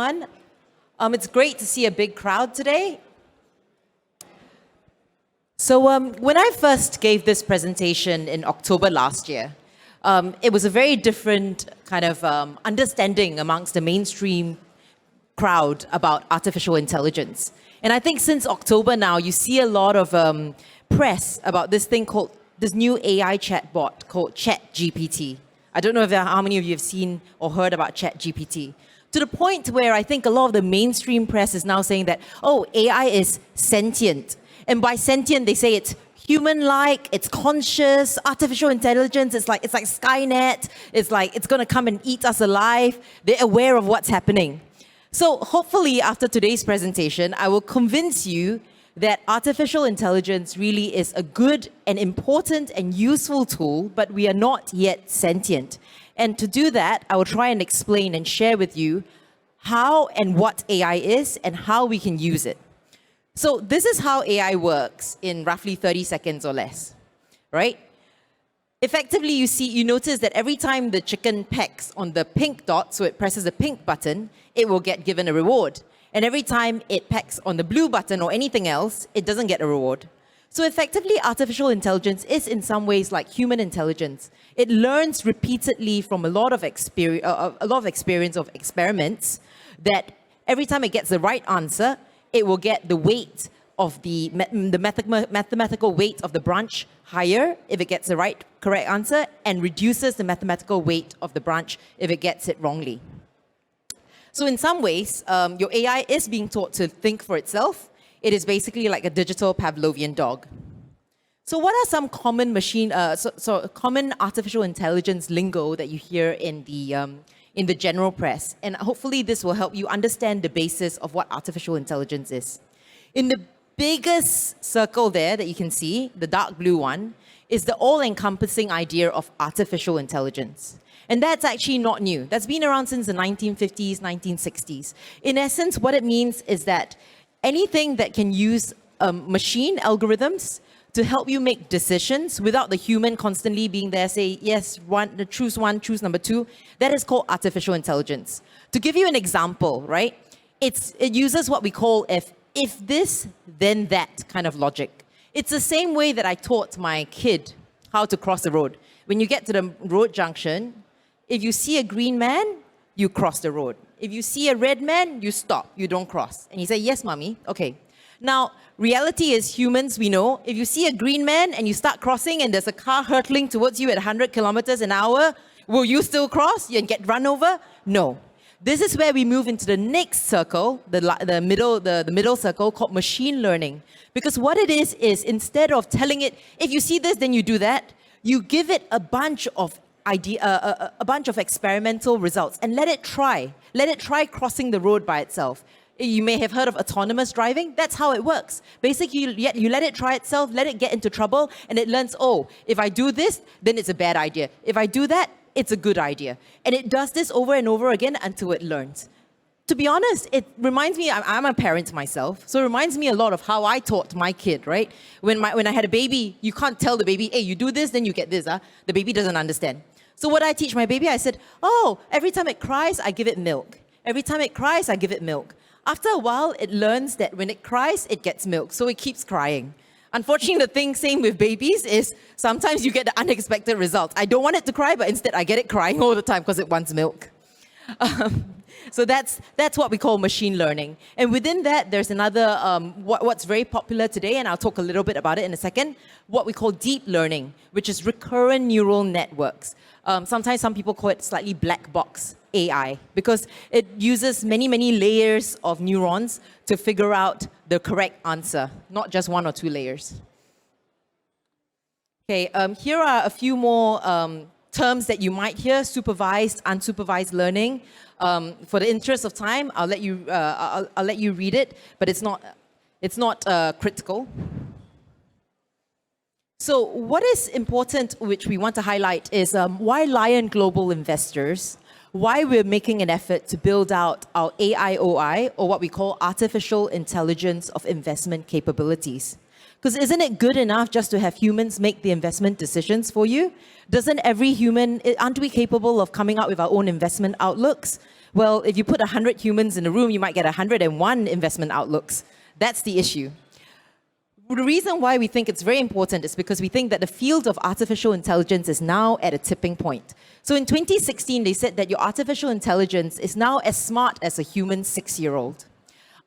everyone. It's great to see a big crowd today. So when I first gave this presentation in October last year, it was a very different kind of understanding amongst the mainstream crowd about artificial intelligence. And I think since October now, you see a lot of press about this new AI chatbot called ChatGPT. I don't know how many of you have seen or heard about ChatGPT. To the point where I think a lot of the mainstream press is now saying that, oh, AI is sentient. And by sentient, they say it's human-like, it's conscious, artificial intelligence, it's like Skynet, it's like it's going to come and eat us alive. They're aware of what's happening. So hopefully after today's presentation, I will convince you that artificial intelligence really is a good and important and useful tool, but we are not yet sentient. And to do that, I will try and explain and share with you how and what AI is and how we can use it. So this is how AI works in roughly 30 seconds or less, right? Effectively, you notice that every time the chicken pecks on the pink dot, so it presses the pink button, it will get given a reward. And every time it pecks on the blue button or anything else, it doesn't get a reward. So effectively, artificial intelligence is in some ways like human intelligence. It learns repeatedly from a lot of experience of experiments that every time it gets the right answer, it will get the weight of the mathematical weight of the branch higher if it gets the correct answer, and reduces the mathematical weight of the branch if it gets it wrongly. So in some ways, your AI is being taught to think for itself. It is basically like a digital Pavlovian dog. So what are some common common artificial intelligence lingo that you hear in the general press? And hopefully this will help you understand the basis of what artificial intelligence is. In the biggest circle there that you can see, the dark blue one, is the all-encompassing idea of artificial intelligence. And that's actually not new. That's been around since the 1950s, 1960s. In essence, what it means is that anything that can use machine algorithms to help you make decisions without the human constantly being there, say, yes, choose one, choose number two, that is called artificial intelligence. To give you an example, right? It uses what we call if this, then that kind of logic. It's the same way that I taught my kid how to cross the road. When you get to the road junction, if you see a green man, you cross the road. If you see a red man, you stop, you don't cross. And you say, yes, mommy, okay. Now, reality is humans, we know, if you see a green man and you start crossing and there's a car hurtling towards you at 100 kilometers an hour, will you still cross and get run over? No. This is where we move into the next circle, the middle circle called machine learning. Because what it is instead of telling it, if you see this, then you do that, you give it a bunch of experimental results and let it try. Let it try crossing the road by itself. You may have heard of autonomous driving. That's how it works. Basically, you let it try itself, let it get into trouble, and it learns, oh, if I do this, then it's a bad idea. If I do that, it's a good idea. And it does this over and over again until it learns. To be honest, it reminds me, I'm a parent myself, so it reminds me a lot of how I taught my kid, right? When I had a baby, you can't tell the baby, hey, you do this, then you get this. The baby doesn't understand. So what I teach my baby, I said, oh, every time it cries, I give it milk. Every time it cries, I give it milk. After a while, it learns that when it cries, it gets milk, so it keeps crying. Unfortunately, the same with babies is sometimes you get the unexpected result. I don't want it to cry, but instead I get it crying all the time because it wants milk. So that's what we call machine learning. And within that, there's another, what's very popular today, and I'll talk a little bit about it in a second, what we call deep learning, which is recurrent neural networks. Sometimes some people call it slightly black box AI because it uses many, many layers of neurons to figure out the correct answer, not just one or two layers. Okay, here are a few more terms that you might hear: supervised, unsupervised learning. For the interest of time, I'll let you read it, but it's not critical. So what is important, which we want to highlight, is why Lion Global Investors, why we're making an effort to build out our AIOI, or what we call artificial intelligence of investment capabilities. Because isn't it good enough just to have humans make the investment decisions for you? Doesn't every human, aren't we capable of coming up with our own investment outlooks? Well, if you put 100 humans in a room, you might get 101 investment outlooks. That's the issue. The reason why we think it's very important is because we think that the field of artificial intelligence is now at a tipping point. So in 2016, they said that your artificial intelligence is now as smart as a human 6-year-old.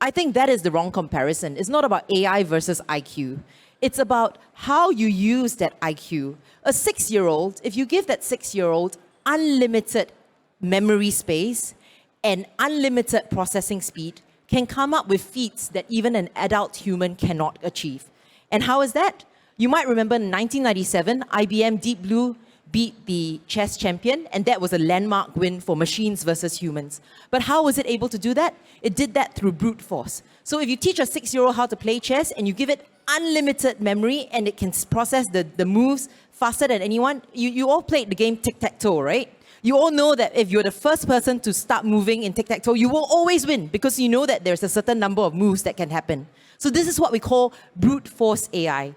I think that is the wrong comparison. It's not about AI versus IQ. It's about how you use that IQ. A 6-year-old, if you give that 6-year-old unlimited memory space and unlimited processing speed, can come up with feats that even an adult human cannot achieve. And how is that? You might remember in 1997, IBM Deep Blue beat the chess champion, and that was a landmark win for machines versus humans. But how was it able to do that? It did that through brute force. So if you teach a 6-year-old how to play chess and you give it unlimited memory and it can process the moves faster than anyone, you all played the game tic-tac-toe, right? You all know that if you're the first person to start moving in tic-tac-toe, you will always win because you know that there's a certain number of moves that can happen. So this is what we call brute force AI.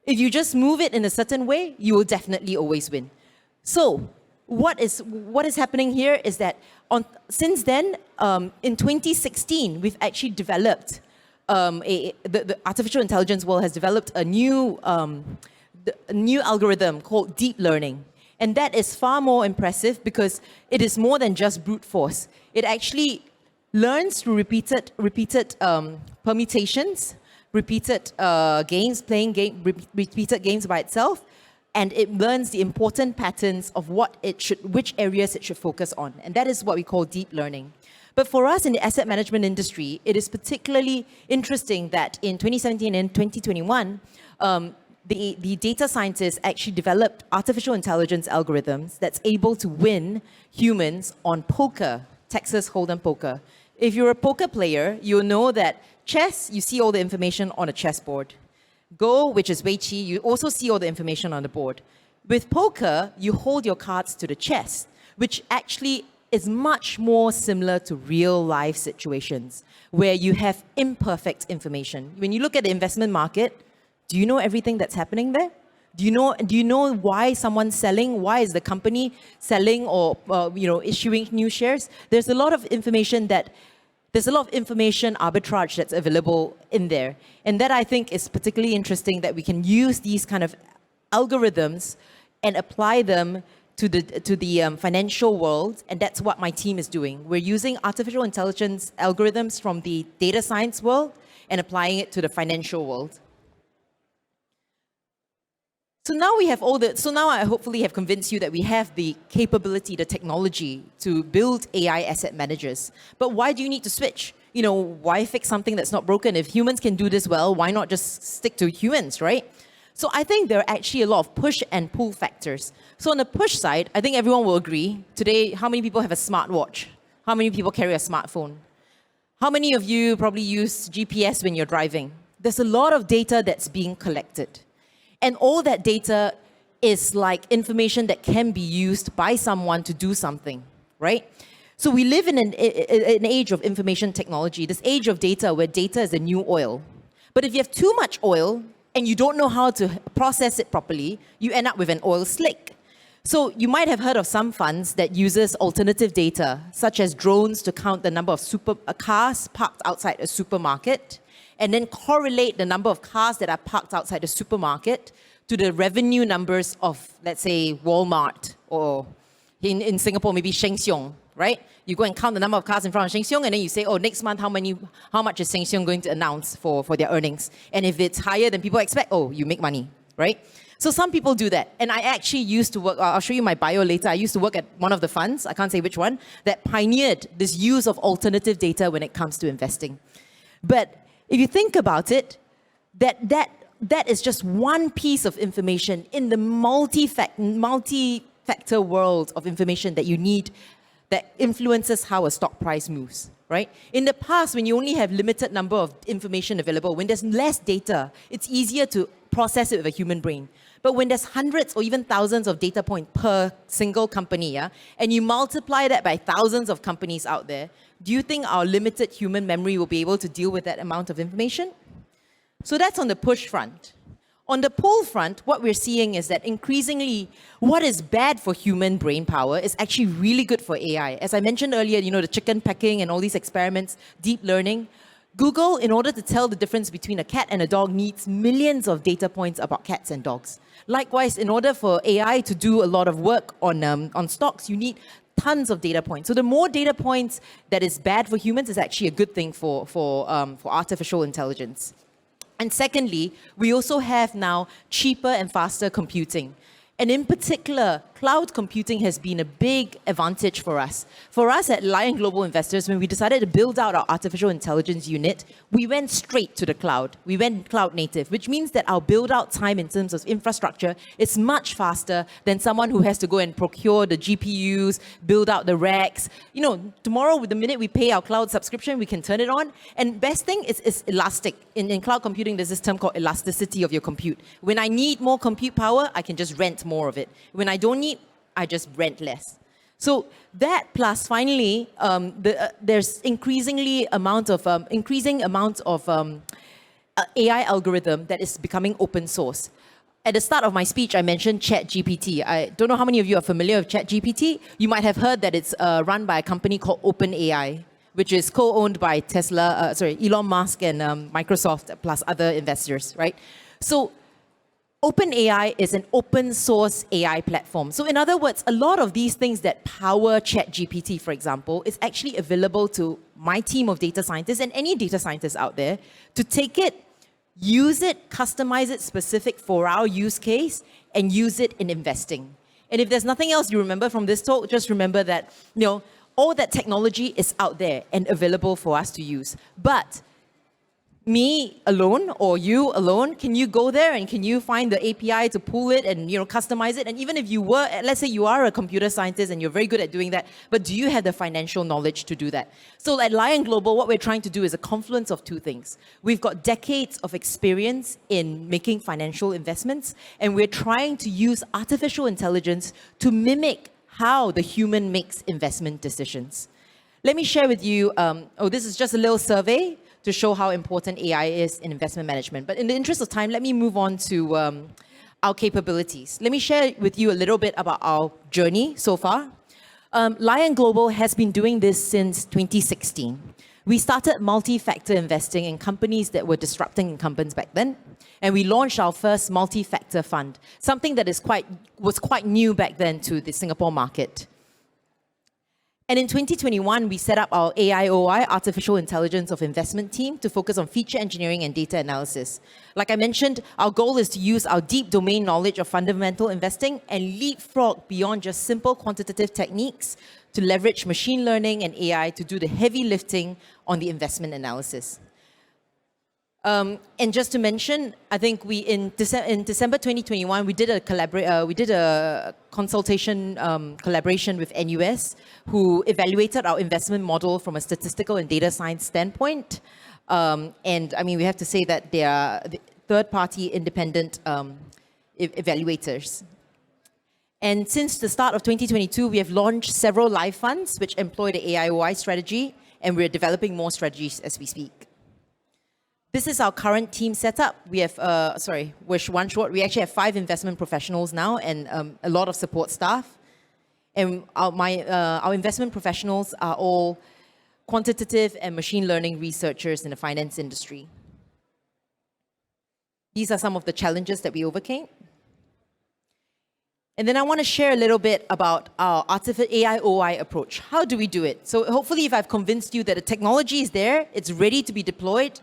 If you just move it in a certain way, you will definitely always win. So what is happening here is that since then, in 2016, we've actually developed, the artificial intelligence world has developed a new algorithm called deep learning. And that is far more impressive because it is more than just brute force. It actually learns through repeated permutations, repeated repeated games by itself, and it learns the important patterns of which areas it should focus on. And that is what we call deep learning. But for us in the asset management industry, it is particularly interesting that in 2017 and 2021, the data scientists actually developed artificial intelligence algorithms that's able to win humans on poker, Texas Hold'em poker. If you're a poker player, you'll know that chess, you see all the information on a chessboard. Go, which is Wei Qi, you also see all the information on the board. With poker, you hold your cards to the chest, which actually is much more similar to real life situations where you have imperfect information. When you look at the investment market, do you know everything that's happening there? Do you know why someone's selling? Why is the company selling or issuing new shares? There's a lot of information arbitrage that's available in there. And that I think is particularly interesting that we can use these kind of algorithms and apply them to the financial world. And that's what my team is doing. We're using artificial intelligence algorithms from the data science world and applying it to the financial world. So now I hopefully have convinced you that we have the capability, the technology to build AI asset managers. But why do you need to switch? Why fix something that's not broken? If humans can do this well, why not just stick to humans, right? So I think there are actually a lot of push and pull factors. So on the push side, I think everyone will agree. Today, how many people have a smartwatch? How many people carry a smartphone? How many of you probably use GPS when you're driving? There's a lot of data that's being collected. And all that data is like information that can be used by someone to do something, right? So we live in an age of information technology, this age of data where data is the new oil. But if you have too much oil and you don't know how to process it properly, you end up with an oil slick. So you might have heard of some funds that uses alternative data, such as drones to count the number of cars parked outside a supermarket, and then correlate the number of cars that are parked outside the supermarket to the revenue numbers of, let's say, Walmart, or in Singapore, maybe Sheng Siong, right? You go and count the number of cars in front of Sheng Siong, and then you say, oh, next month, how much is Sheng Siong going to announce for their earnings? And if it's higher than people expect, oh, you make money, right? So some people do that. And I actually used to work, I'll show you my bio later, I used to work at one of the funds, I can't say which one, that pioneered this use of alternative data when it comes to investing. But if you think about it, that is just one piece of information in the multi-factor world of information that you need that influences how a stock price moves, right? In the past, when you only have limited number of information available, when there's less data, it's easier to process it with a human brain. But when there's hundreds or even thousands of data points per single company, and you multiply that by thousands of companies out there, do you think our limited human memory will be able to deal with that amount of information? So that's on the push front. On the pull front, what we're seeing is that increasingly, what is bad for human brain power is actually really good for AI. As I mentioned earlier, the chicken pecking and all these experiments, deep learning. Google, in order to tell the difference between a cat and a dog, needs millions of data points about cats and dogs. Likewise, in order for AI to do a lot of work on stocks, you need tons of data points. So the more data points that is bad for humans is actually a good thing for artificial intelligence. And secondly, we also have now cheaper and faster computing. And in particular, cloud computing has been a big advantage for us. For us at Lion Global Investors, when we decided to build out our artificial intelligence unit, we went straight to the cloud. We went cloud native, which means that our build out time in terms of infrastructure is much faster than someone who has to go and procure the GPUs, build out the racks. Tomorrow, the minute we pay our cloud subscription, we can turn it on. And best thing is elastic. In cloud computing, there's this term called elasticity of your compute. When I need more compute power, I can just rent more of it. When I don't need, I just rent less. So that plus finally, there's increasing amount of AI algorithm that is becoming open source. At the start of my speech, I mentioned ChatGPT. I don't know how many of you are familiar with ChatGPT. You might have heard that it's run by a company called OpenAI, which is co-owned by Elon Musk and Microsoft plus other investors, right? So OpenAI is an open source AI platform. So in other words, a lot of these things that power ChatGPT, for example, is actually available to my team of data scientists and any data scientists out there to take it, use it, customize it specific for our use case, and use it in investing. And if there's nothing else you remember from this talk, just remember that all that technology is out there and available for us to use. But me alone or you alone, can you go there and can you find the API to pull it and customize it? And even if you were, let's say you are a computer scientist and you're very good at doing that, but do you have the financial knowledge to do that? So at Lion Global, what we're trying to do is a confluence of two things. We've got decades of experience in making financial investments, and we're trying to use artificial intelligence to mimic how the human makes investment decisions. Let me share with you, this is just a little survey to show how important AI is in investment management. But in the interest of time, let me move on to our capabilities. Let me share with you a little bit about our journey so far. Lion Global has been doing this since 2016. We started multi-factor investing in companies that were disrupting incumbents back then. And we launched our first multi-factor fund, something that was quite new back then to the Singapore market. And in 2021, we set up our AIOI, Artificial Intelligence of Investment team, to focus on feature engineering and data analysis. Like I mentioned, our goal is to use our deep domain knowledge of fundamental investing and leapfrog beyond just simple quantitative techniques to leverage machine learning and AI to do the heavy lifting on the investment analysis. And just to mention, I think in December 2021, we did a consultation collaboration with NUS, who evaluated our investment model from a statistical and data science standpoint. And I mean, we have to say that they are the third-party independent evaluators. And since the start of 2022, we have launched several live funds which employ the AIOI strategy, and we're developing more strategies as we speak. This is our current team setup. We have, we actually have 5 investment professionals now and a lot of support staff. And our investment professionals are all quantitative and machine learning researchers in the finance industry. These are some of the challenges that we overcame. And then I want to share a little bit about our AIOI approach. How do we do it? So hopefully if I've convinced you that the technology is there, it's ready to be deployed,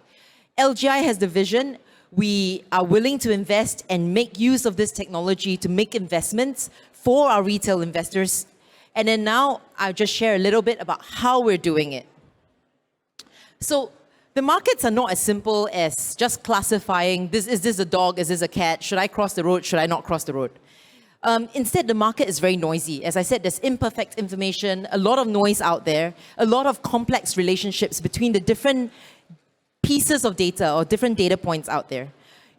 LGI has the vision. We are willing to invest and make use of this technology to make investments for our retail investors. And then now I'll just share a little bit about how we're doing it. So the markets are not as simple as just classifying, is this a dog, is this a cat, should I cross the road, should I not cross the road? Instead, the market is very noisy. As I said, there's imperfect information, a lot of noise out there, a lot of complex relationships between the different pieces of data or different data points out there.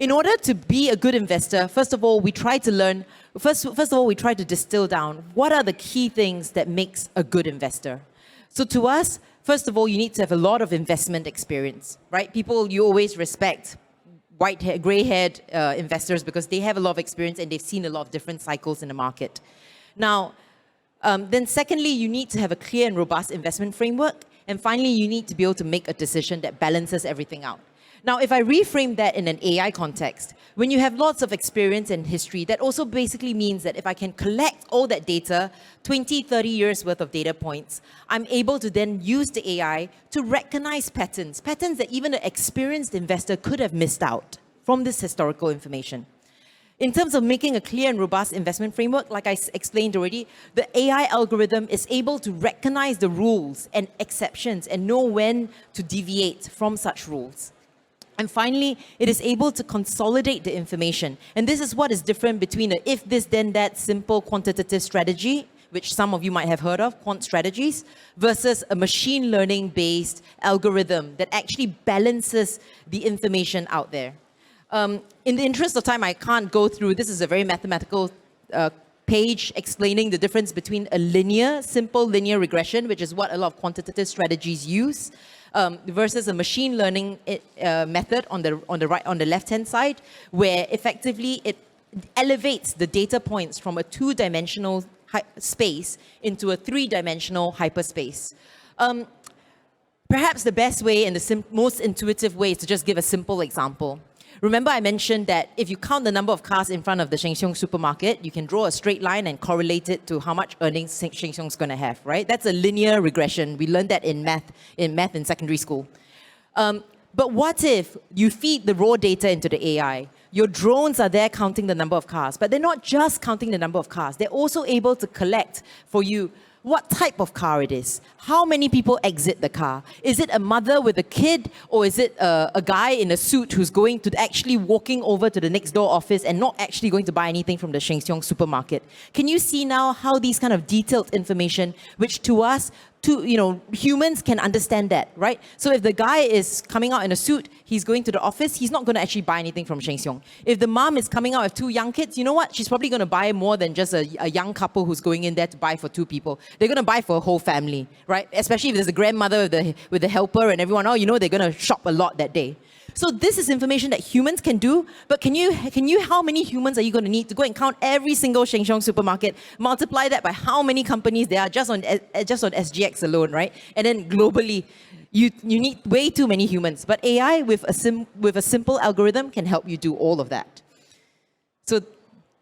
In order to be a good investor, first of all, we try to distill down what are the key things that makes a good investor. So to us, first of all, you need to have a lot of investment experience, right? People you always respect, grey-haired investors because they have a lot of experience and they've seen a lot of different cycles in the market. Now, then secondly, you need to have a clear and robust investment framework. And finally, you need to be able to make a decision that balances everything out. Now, if I reframe that in an AI context, when you have lots of experience and history, that also basically means that if I can collect all that data, 20, 30 years worth of data points, I'm able to then use the AI to recognize patterns that even an experienced investor could have missed out from this historical information. In terms of making a clear and robust investment framework, like I explained already, the AI algorithm is able to recognize the rules and exceptions and know when to deviate from such rules. And finally, it is able to consolidate the information. And this is what is different between a if this then that simple quantitative strategy, which some of you might have heard of, quant strategies, versus a machine learning based algorithm that actually balances the information out there. In the interest of time, I can't go through, this is a very mathematical page explaining the difference between a simple linear regression, which is what a lot of quantitative strategies use, versus a machine learning method on the left-hand side, where effectively it elevates the data points from a two-dimensional space into a three-dimensional hyperspace. Perhaps the best way and the most intuitive way is to just give a simple example. Remember I mentioned that if you count the number of cars in front of the Sheng Siong supermarket, you can draw a straight line and correlate it to how much earnings Sheng Siong's going to have, right? That's a linear regression. We learned that in math in secondary school. But what if you feed the raw data into the AI? Your drones are there counting the number of cars, but they're not just counting the number of cars. They're also able to collect for you what type of car it is, how many people exit the car. Is it a mother with a kid, or is it a guy in a suit who's going to actually walking over to the next door office and not actually going to buy anything from the Sheng Siong supermarket? Can you see now how these kind of detailed information, which to us, humans can understand that, right? So if the guy is coming out in a suit, he's going to the office, he's not going to actually buy anything from Sheng Siong. If the mom is coming out with two young kids, you know what? She's probably going to buy more than just a young couple who's going in there to buy for two people. They're going to buy for a whole family, right? Especially if there's a grandmother with the helper and everyone, they're going to shop a lot that day. So this is information that humans can do, but how many humans are you going to need to go and count every single Sheng Siong supermarket, multiply that by how many companies there are just on SGX alone, right? And then globally, you need way too many humans. But AI with a simple algorithm can help you do all of that. So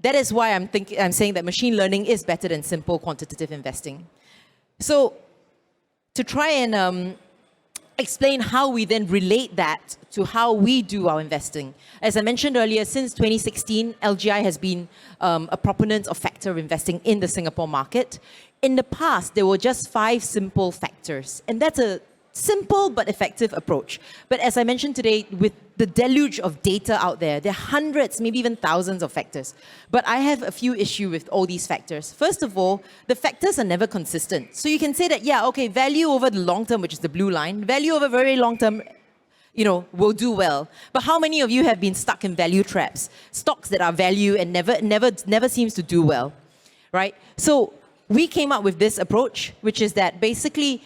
that is why I'm saying that machine learning is better than simple quantitative investing. So to try and explain how we then relate that to how we do our investing. As I mentioned earlier, since 2016, LGI has been a proponent of factor investing in the Singapore market. In the past, there were just 5 simple factors, and that's a simple but effective approach. But as I mentioned today, with the deluge of data out there are hundreds, maybe even thousands of factors. But I have a few issues with all these factors. First of all, the factors are never consistent. So you can say that, value over the long term, which is the blue line, value over very long term, will do well. But how many of you have been stuck in value traps? Stocks that are value and never seems to do well, right? So we came up with this approach, which is that basically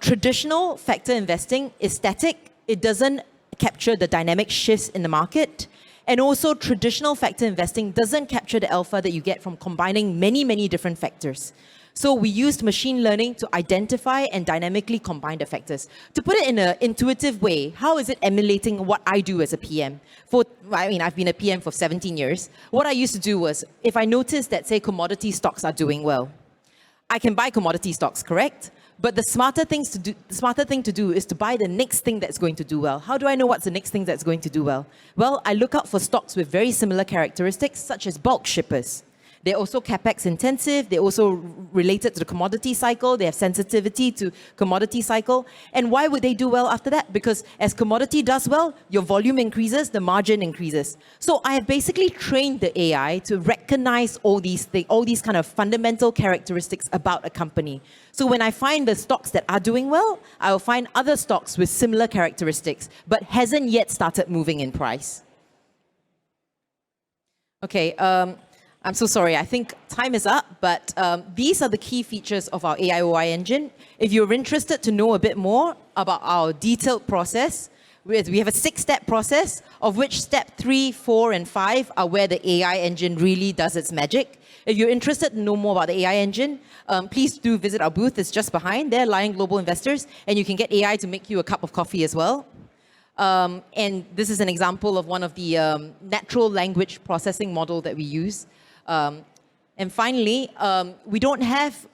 traditional factor investing is static. It doesn't capture the dynamic shifts in the market. And also traditional factor investing doesn't capture the alpha that you get from combining many, many different factors. So we used machine learning to identify and dynamically combine the factors. To put it in an intuitive way, how is it emulating what I do as a PM? I've been a PM for 17 years. What I used to do was, if I noticed that, say, commodity stocks are doing well, I can buy commodity stocks, correct? But the smarter thing to do is to buy the next thing that's going to do well. How do I know what's the next thing that's going to do well? Well, I look out for stocks with very similar characteristics, such as bulk shippers. They're also capex intensive. They're also related to the commodity cycle. They have sensitivity to commodity cycle. And why would they do well after that? Because as commodity does well, your volume increases, the margin increases. So I have basically trained the AI to recognize all these kind of fundamental characteristics about a company. So when I find the stocks that are doing well, I will find other stocks with similar characteristics, but hasn't yet started moving in price. Okay. I'm so sorry, I think time is up, but these are the key features of our AIOI engine. If you're interested to know a bit more about our detailed process, We have a 6-step process, of which step 3, 4, and 5 are where the AI engine really does its magic. If you're interested to know more about the AI engine, please do visit our booth. It's just behind there, Lion Global Investors, and you can get AI to make you a cup of coffee as well. And this is an example of one of the natural language processing model that we use. And finally, we don't have,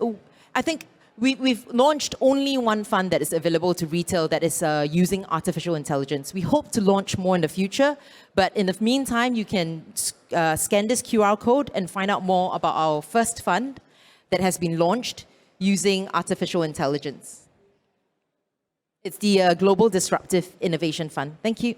I think we've launched only one fund that is available to retail that is using artificial intelligence. We hope to launch more in the future, but in the meantime, you can scan this QR code and find out more about our first fund that has been launched using artificial intelligence. It's the Global Disruptive Innovation Fund. Thank you.